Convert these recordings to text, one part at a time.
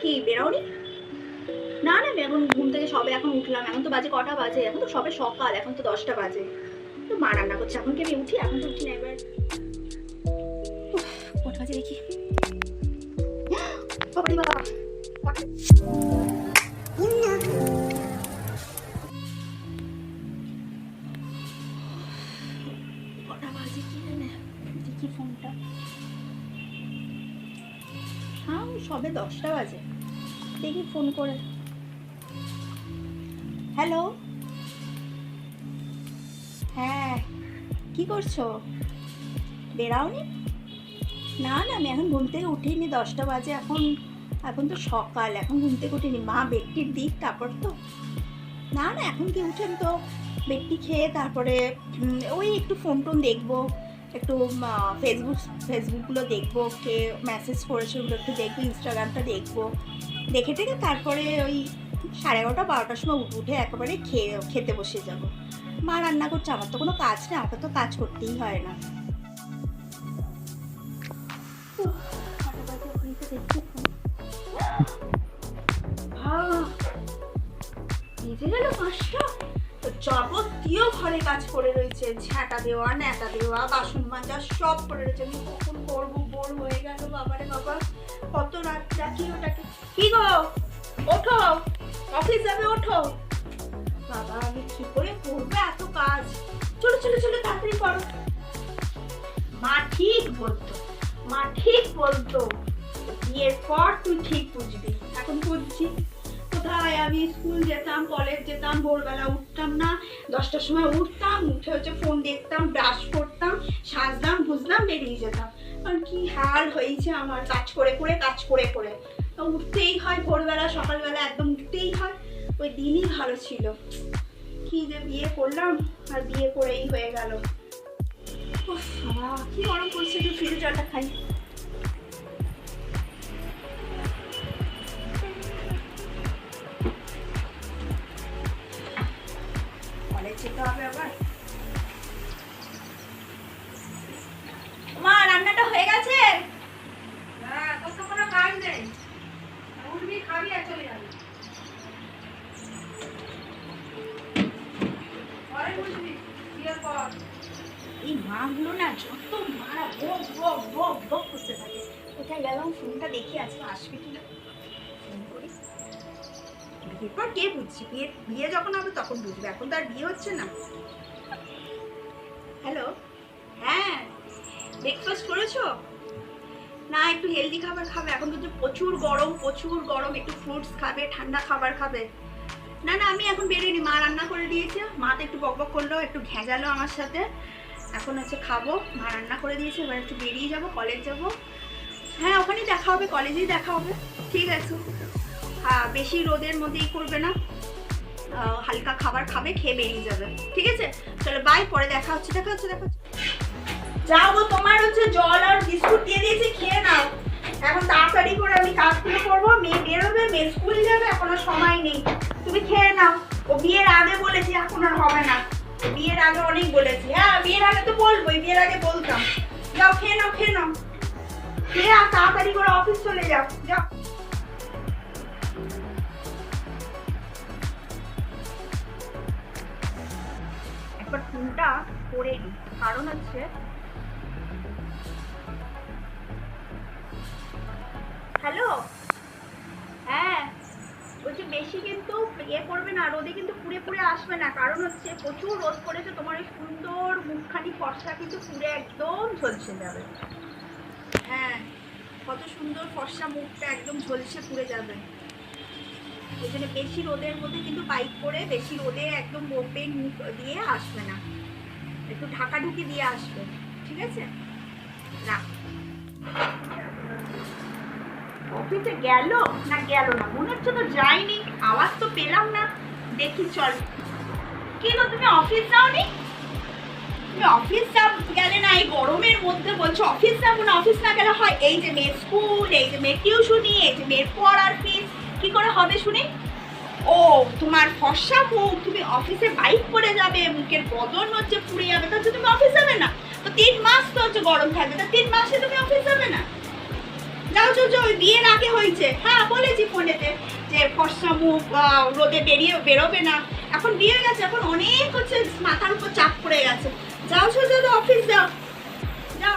কি বেরোনি? না না, আমি এখন ঘুম থেকে সবে এখন উঠলাম। এখন তো বাজে কটা বাজে? এখন তো সবে সকাল, এখন তো 10টা বাজে। তো মা রান্না করছে। এখন কি আমি উঠি? এখন তো উঠি না। এবার কটা বাজে দেখি। বাবারে বাবা, কটা বাজে কি জানে? দেখি ফোনটা। হ্যাঁ, সবে 10টা বাজে। দেখি ফোন করে। হ্যালো, হ্যাঁ, কি করছো? বেরাওনি? না না, আমি এখন ঘুম থেকে উঠিনি। 10টা বাজে এখন। এখন তো সকাল, এখন ঘুম থেকে উঠিনি। মা বেডটির দিক, তারপর তো না না, এখন কি উঠেন তো বেডটি খেয়ে তারপরে ওই একটু ফোন টোন দেখবো, একটু ফেসবুকগুলো দেখবো, কে মেসেজ করেছে ওগুলো একটু দেখবো, ইনস্টাগ্রামটা দেখবো। দেখে টেকে তারপরে ওই 11:30 12টার সময় উঠে একেবারে খেতে বসে যাব। মা রান্না করছে, আমার তো কোনো কাজ নেই, আমাকে তো কাজ করতেই হয় না। বেজে গেল 5টা। তো যাবতীয় ঘরে কাজ করে রয়েছে, ঝাঁটা দেওয়া, ন্যাতা দেওয়া, বাসন মাজা সব করে রয়েছে। আমি কখন করবো, বোর হয়ে গেল। বাবারে বাবা, কত রাত ডাকি ওটাকে। কি গো, ওঠো, অফিস যাবে, ওঠো। বাবা, আমি কি করে করবো এত কাজ? চলো চলো চলো, তাড়াতাড়ি করো। মা ঠিক বলতো, মা ঠিক বলতো, বিয়ের পর তুই ঠিক বুঝবি। এখন বুঝছি। কোথায় আমি স্কুল যেতাম, কলেজ যেতাম, ভোরবেলা উঠতাম না, 10টার সময় উঠতাম, উঠে হচ্ছে ফোন দেখতাম, ব্রাশ করতাম, সাজলাম, বুঝলাম, বেরিয়ে যেতাম। আর কি হাল হয়েছে আমার, কাজ করে করে কাজ করে করে। তো উঠতেই হয় ভোরবেলা, সকালবেলা একদম উঠতেই হয়। ওই দিনই ভালো ছিল। কি যে বিয়ে করলাম, আর বিয়ে করেই হয়ে গেল। কি গরম করছে, একটু ফ্রিজে জলটা খাই। কলেজ যেতে হবে আবার। মা, রান্নাটা হয়ে গেছে? হ্যাঁ, তোর তো কোনো কাজ নেই। উঠবি, খাবি আর চলে যাবি। পরে বুঝবি, বিয়ের পর। এই মাগুলো না, যত মারা বক বক বক বক করতে থাকে। কোথায় গেলাম, ফোনটা দেখি আজকে আসবে কিনা। ফোন করি। বিয়ের পর কে বুঝছি? বিয়ে যখন হবে তখন বুঝবে, এখন তো আর বিয়ে হচ্ছে না। হ্যালো, হ্যাঁ, ব্রেকফাস্ট করেছো? না, একটু হেলদি খাবার খাবে। এখন তো প্রচুর গরম, প্রচুর গরম। একটু ফ্রুটস খাবে, ঠান্ডা খাবার খাবে। না না, আমি এখন বেরোইনি, মা রান্না করে দিয়েছে। মা তো একটু বকবক করলো, একটু ঘেঁজালো আমার সাথে। এখন হচ্ছে খাবো, মা রান্না করে দিয়েছে। এবার একটু বেরিয়ে যাবো, কলেজ যাব। হ্যাঁ, ওখানেই দেখা হবে, কলেজেই দেখা হবে। ঠিক আছে। হ্যাঁ, বেশি রোদের মধ্যেই করবে না, হালকা খাবার খাবে, খেয়ে বেরিয়ে যাবে। ঠিক আছে, চলো বাই, পরে দেখা হচ্ছে, দেখা হচ্ছে, দেখা হচ্ছে। যাও, তোমার হচ্ছে জল আর বিস্কুট দিয়ে দিয়েছি, খেয়ে নাও। এখন তাড়াতাড়ি করে আমি কাজগুলো করবো, মেয়ে বেরোবে, মেয়ে স্কুল যাবে, এখন আর সময় নেই। তুমি খেয়ে নাও। ও বিয়ের আগে বলেছি, এখন আর হবে না। বিয়ের আগে অনেক বলেছি। হ্যাঁ, বিয়ের আগে তো বলবোই, বিয়ের আগে বলতাম। যাও, খেয়ে নাও, খেয়ে নাও, খেয়ে আর তাড়াতাড়ি করে অফিস চলে যাও, যাও। একবার ফোনটা করে নিই, কারণ হচ্ছে হ্যালো, হ্যাঁ, বলছি বেশি কিন্তু ইয়ে করবে না, রোদে কিন্তু পুড়ে পুড়ে আসবে না। কারণ হচ্ছে প্রচুর রোদ পড়েছে, তোমার ওই সুন্দর মুখখানি ফর্সা কিন্তু পুড়ে একদম ঝলসে যাবে। হ্যাঁ, কত সুন্দর ফর্সা মুখটা একদম ঝলসে পুড়ে যাবে। এই জন্য বেশি রোদের মধ্যে কিন্তু বাইক করে বেশি রোদে একদম ওপেন মুখ দিয়ে আসবে না, একটু ঢাকাঢুকি দিয়ে আসবে। ঠিক আছে, না অফিসে গেল না গেল না, মনে হচ্ছে তো যাইনি, আওয়াজ তো পেলাম না। দেখি চল। কেন তুমি অফিস যাওনি? তুমি অফিস গেলে না, এই গরমের মধ্যে বলছো অফিস যাবো না? অফিস না গেলে হয়? এই যে মেয়ের স্কুল, এই যে মেয়ের টিউশনি, এই যে মেয়ের পড়ার ফিস, কি করে হবে শুনি? ও, তোমার ফর্সা মুখ, তুমি অফিসে বাইক করে যাবে, মুখের বদন হচ্ছে পুড়ে যাবে, তাহলে তুমি অফিস যাবে না? তো 3 মাস তো হচ্ছে গরম থাকবে, তা 3 মাসে তুমি অফিস যাবে না? যাও যাও যাও, ওই বিয়ের আগে হয়েছে। হ্যাঁ বলেছি ফোনেতে যে ফর্সা মুখ রোদে বেরোবে না। এখন বিয়ে হয়ে গেছে, এখন অনেক হচ্ছে মাথার উপর চাপ পড়ে গেছে। যাও যাও অফিস যাও যাও।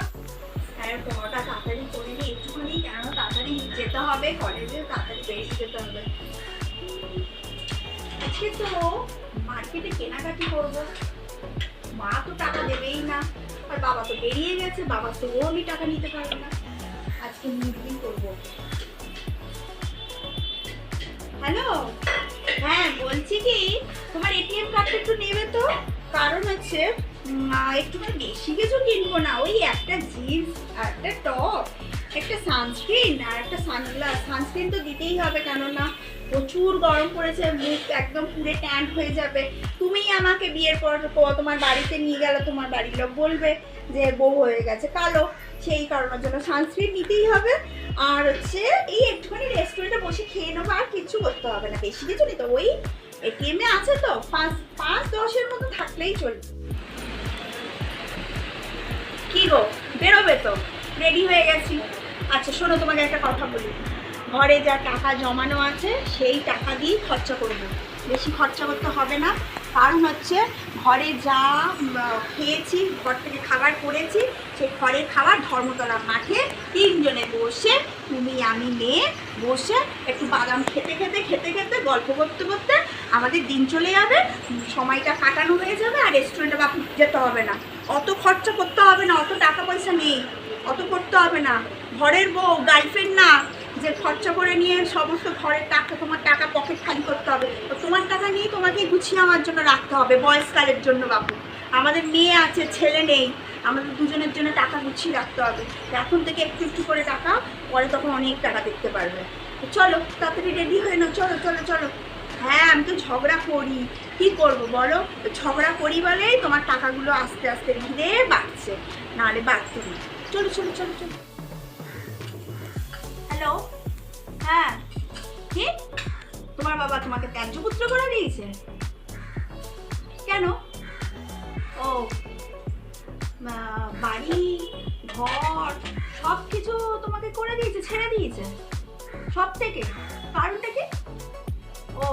হ্যাঁ পড়াটা তাড়াতাড়ি করে নি একটুখানি, কেন তাড়াতাড়ি যেতে হবে কলেজে, তাড়াতাড়ি বেরিয়ে যেতে হবে। আজকে তো মার্কেটে কেনাকাটি করবো, মা তো টাকা দেবেই না, আর বাবা তো বেরিয়ে গেছে, বাবা তো ও আমি টাকা নিতে পারবো না। আজকে মুরগি করবো। হ্যালো, হ্যাঁ বলছি কি তোমার এটিএম কার্ডটা একটু নেবে তো, কারণ হচ্ছে একটুখানি বেশি কিছু কিনবো না, ওই একটা জিন্স আর একটা টপ, একটা সানস্ক্রিন আর একটা সানগ্লাস। সানস্ক্রিন তো দিতেই হবে, কেননা প্রচুর গরম পড়েছে, মুখ একদম পুরো ট্যান্ট হয়ে যাবে। তুমিই আমাকে বিয়ের পর তোমার বাড়িতে নিয়ে গেলে তোমার বাড়ির লোক বলবে যে বউ হয়ে গেছে কালো, সেই কারণের জন্য সানস্ক্রিন নিতেই হবে। আর হচ্ছে এই একটুখানি রেস্টুরেন্টে বসে খেয়ে নেবো, আর কিছু করতে হবে না, বেশি কিছু নিতে। ওই এটিএমে আছে তো 5-10 মতো থাকলেই চলবে। কি গো বেরোবে তো? রেডি হয়ে গেছি। আচ্ছা শোনো, তোমাকে একটা কথা বলি, ঘরে যা টাকা জমানো আছে সেই টাকা দিয়ে খরচা করবো, বেশি খরচা করতে হবে না। কারণ হচ্ছে ঘরে যা খেয়েছি, ঘর থেকে খাবার করেছি, সেই ঘরের খাবার ধর্মতলা মাঠে 3 জনে বসে, তুমি আমি মেয়ে বসে একটু বাদাম খেতে খেতে গল্প করতে করতে আমাদের দিন চলে যাবে, সময়টা কাটানো হয়ে যাবে। আর রেস্টুরেন্টে বাপু যেতে হবে না, অত খরচা করতে হবে না, অত টাকা পয়সা নেই, অত করতে হবে না। ঘরের বউ, গার্লফ্রেন্ড না যে খরচা করে নিয়ে সমস্ত ঘরের টাকা, তোমার টাকা পকেট খালি করতে হবে। তো তোমার টাকা নিয়ে তোমাকে গুছিয়ে আমার জন্য রাখতে হবে, বয়সকালের জন্য বাপু। আমাদের মেয়ে আছে, ছেলে নেই, আমাদের দুজনের জন্য টাকা গুছিয়ে রাখতে হবে। এখন থেকে একটু একটু করে টাকা, পরে তখন অনেক টাকা দেখতে পারবে। তো চলো তাড়াতাড়ি রেডি হয়ে নাও, চলো চলো চলো। হ্যাঁ আমি তো ঝগড়া করি, কি করবো বলো, ঝগড়া করি বলেই তোমার টাকাগুলো আস্তে আস্তে ধীরে বাড়ছে, নাহলে বাড়তো না। চলো চলো চলো চলো। হ্যালো, হ্যাঁ কি তোমার বাবা তোমাকে ত্যায্যপুত্র করে দিয়েছে? কেন? ও বাড়ি ঘর সব কিছু তোমাকে করে দিয়েছে, ছেড়ে দিয়েছে সব থেকে? কারণটা কি? ও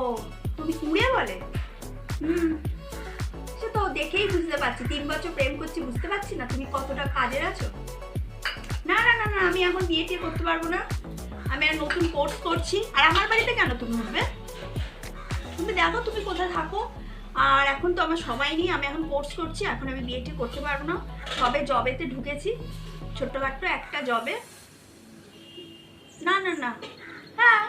তুমি কুড়ে বলে? সে তো দেখেই বুঝতে পারছি, 3 বছর প্রেম করছি, বুঝতে পারছি না তুমি কতটা কাজের আছো। না না না না, আমি এখন বিয়ে টিয়ে করতে পারবো না, আমি আর নতুন কোর্স করছি। আর আমার বাড়িতে কেন তুমি উঠবে? তুমি দেখো তুমি কোথায় থাকো। আর এখন তো আমার সময় নেই, আমি এখন কোর্স করছি, এখন আমি বিয়ে টিয়ে করতে পারবো না। সবে জবেতে ঢুকেছি, ছোট্টখাট্ট একটা জবে। না না না, হ্যাঁ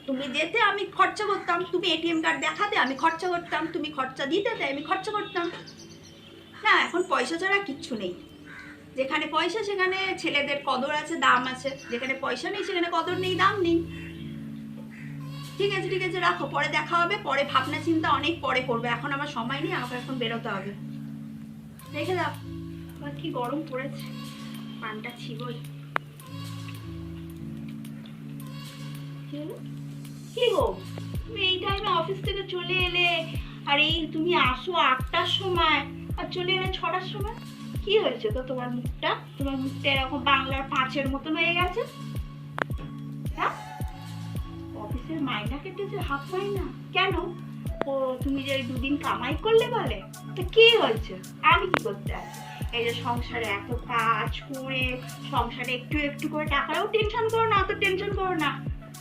তুমি যেতে আমি খরচা করতাম, তুমি এটিএম কার্ড দেখাতে আমি খরচা করতাম, তুমি খরচা দিতে তাই আমি খরচা করতাম। না এখন পয়সা ছাড়া কিচ্ছু নেই, যেখানে পয়সা সেখানে ছেলেদের কদর আছে, দাম আছে, যেখানে পয়সা নেই সেখানে কদর নেই, দাম নেই। ঠিক আছে রাখো, পরে দেখা হবে, পরে ভাবনা চিন্তা অনেক পরে করবে, এখন আমার সময় নেই, আমাকে এখন বেরোতে হবে। রেখে দাও, আমার কি গরম পড়েছে, পানটা ছিবই। কি গো তুমি এই টাইমে অফিস থেকে চলে এলে, আর এই তুমি আসো 8টার সময় আর চলে এলে 6টার সময়? কি হয়েছে তো তোমার মুখটা এরকম বাংলার 5-এর মতন হয়ে গেছে? হ্যাঁ অফিসের মাইনা কেটেছে, হাফ মাইনা কেন? ও তুমি যে 2 দিন কামাই করলে বলে, তো কি হয়েছে? আমি কি করতে আছি? এই যে সংসারে এত কাজ করে, সংসারে একটু একটু করে টাকাও টেনশন করো না, অত টেনশন করো না,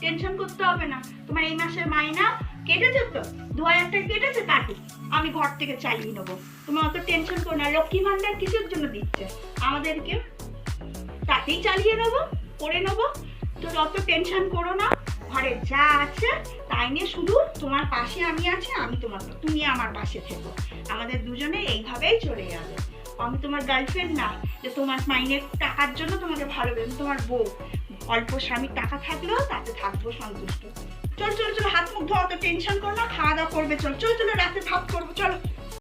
টেনশন করতে হবে না। তোমার এই মাসের মাইনা কেটেছে তো, 2000 টাকা কেটেছে, কাটুক, আমি ঘর থেকে চালিয়ে নেবো, তোমার অত টেনশন করো না। লক্ষ্মী ভান্ডার কিসের জন্য দিচ্ছে আমাদেরকে, তাতেই চালিয়ে নেবো, করে নেবো, তো অত টেনশন করো না। ঘরে যা আছে তাই নিয়ে শুধু তোমার পাশে আমি আছি, আমি তোমার, তুমি আমার পাশে থেকো, আমাদের দুজনে এইভাবেই চলে যাবে। আমি তোমার গার্লফ্রেন্ড না যে তোমার মাইনের টাকার জন্য তোমাকে ভালোবাসি, তোমার বউ, অল্প স্বামীর টাকা থাকলেও তাতে থাকবো সন্তুষ্ট। চল চলো চলো, হাত মুখ ধোয়া, তো টেনশন করো না, খাওয়া দাওয়া করবে, চল চলো চলো, রাতে ভাত করবো, চলো।